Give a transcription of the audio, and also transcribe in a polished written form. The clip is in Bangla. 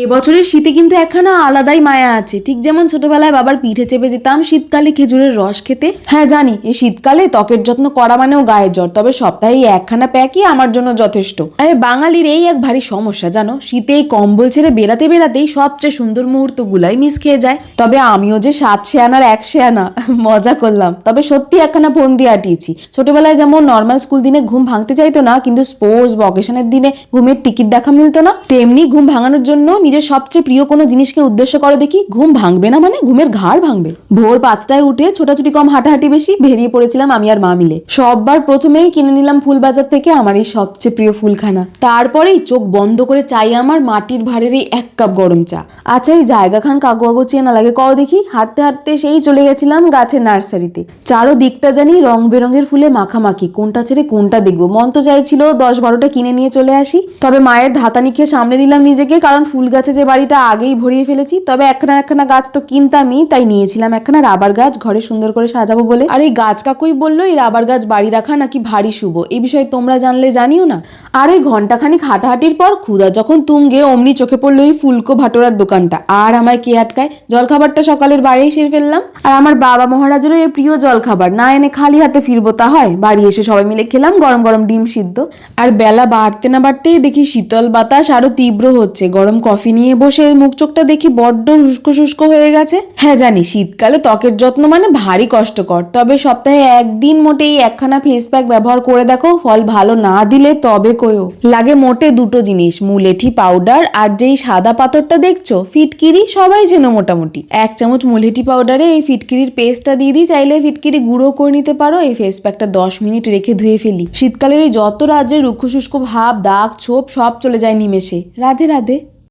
এবছরের শীতে কিন্তু একখানা আলাদাই মায়া আছে, ঠিক যেমন ছোটবেলায় বাবার পিঠে চেপে যেতাম শীতকালে খেজুরের রস খেতে। হ্যাঁ জানি, এই শীতকালে ত্বকের যত্ন করা মানেও গায়ের জ্বর, তবে সপ্তাহে একখানা প্যাকই আমার জন্য যথেষ্ট। আরে বাঙালির এই এক ভারী সমস্যা জানো, শীতে এই কম্বল ছেড়ে বেরাতে বেরাতেই সবচেয়ে সুন্দর মুহূর্তগুলাই মিস খেয়ে যায়। তবে আমিও যে 7 আনার 100 আনা মজা করলাম, তবে সত্যি একখানা ফোন দিয়ে আটিয়েছি। ছোটবেলায় যেমন নর্মাল স্কুল দিনে ঘুম ভাঙতে চাইতো না, কিন্তু স্পোর্টস বা অকেশনের দিনে ঘুমের টিকিট দেখা মিলতো না, তেমনি ঘুম ভাঙানোর জন্য নিজের সবচেয়ে প্রিয় কোনো জিনিসকে উদ্দেশ্য করো দেখি। ঘুম ভাঙবে না মানে ঘুমের ঘাড় ভাঙবে। ভোর 5টায় উঠে ছোটাছুটি কম, হাঁটাহাঁটি বেশি, বেরিয়ে পড়েছিলাম আমি আর মা মিলে। সববার প্রথমেই কিনে নিলাম ফুল বাজার থেকে আমার এই সবচেয়ে প্রিয় ফুলখানা। তারপরেই চোখ বন্ধ করে চাই আমার মাটির ভাঁড়ের এই 1 কাপ গরম চা। আচ্ছা এই জায়গা খান কাগু আগু চেনা লাগে কও দেখি। হাঁটতে হাঁটতে সেই চলে গেছিলাম গাছের নার্সারিতে। চারো দিকটা জানি রং বেরঙের ফুলে মাখামাখি, কোনটা ছেড়ে কোনটা দেখবো। মন তো চাইছিল 10-12টা কিনে নিয়ে চলে আসি, তবে মায়ের ধাতানি খেয়ে সামনে নিলাম নিজেকে, কারণ ফুল গাছে যে বাড়িটা আগেই ভরিয়ে ফেলেছি। তবে একখানা গাছ তো কিনতামই, তাই নিয়েছিলাম একখানা রাবার গাছ ঘরে সুন্দর করে সাজাবো বলে। আর এই গাছ কাকুই বললো এই রাবার গাছ বাড়ি রাখা নাকি ভারী শুভ, এই বিষয়ে তোমরা জানলে জানিও না। আর এই ঘন্টাখানিক হাঁটাহাঁটির পর ক্ষুধা যখন তুঙ্গে, অমনি চোখে পড়লো এই ফুলকো ভাটোরার দোকানটা। আর আমায় কে আটকায়, জলখাবারটা সকালের বাইরেই সেরে ফেললাম। আর আমার বাবা মহারাজেরও এই প্রিয় জলখাবার, না এনে খালি হাতে ফিরবো তা হয়। বাড়ি এসে সবাই মিলে খেলাম গরম গরম ডিম সিদ্ধ। আর বেলা বাড়তে না বাড়তেই দেখি শীতল বাতাস আরো তীব্র হচ্ছে। গরম কফি নিয়ে বসে মুখ চোখটা দেখি বড্ড শুষ্ক শুষ্ক হয়ে গেছে। হ্যাঁ জানি শীতকালে ত্বকের যত্ন মানে ভারী কষ্টকর, তবে সপ্তাহে একদিন মোটেই একখানা ফেস প্যাক ব্যবহার করে দেখো, ফল ভালো না দিলে তবে কয়ো। লাগে মোটে দুটো জিনিস, মুলেঠি পাউডার আর যেই সাদা পাথরটা দেখছো ফিটকিরি, সবাই যেন মোটামুটি 1 চামচ মুলেঠি পাউডারে এই ফিটকিরির পেস্টটা দিয়ে দিই, চাইলে ফিটকিরি গুঁড়ো করে নিতে পারো। এই ফেস প্যাকটা 10 মিনিট রেখে ধুয়ে ফেলি। শীতকালের এই যত রাজ্যের রুক্ষ শুষ্ক ভাব, দাগ, ছোপ সব চলে যায় নিমেষে। রাধে রাধে।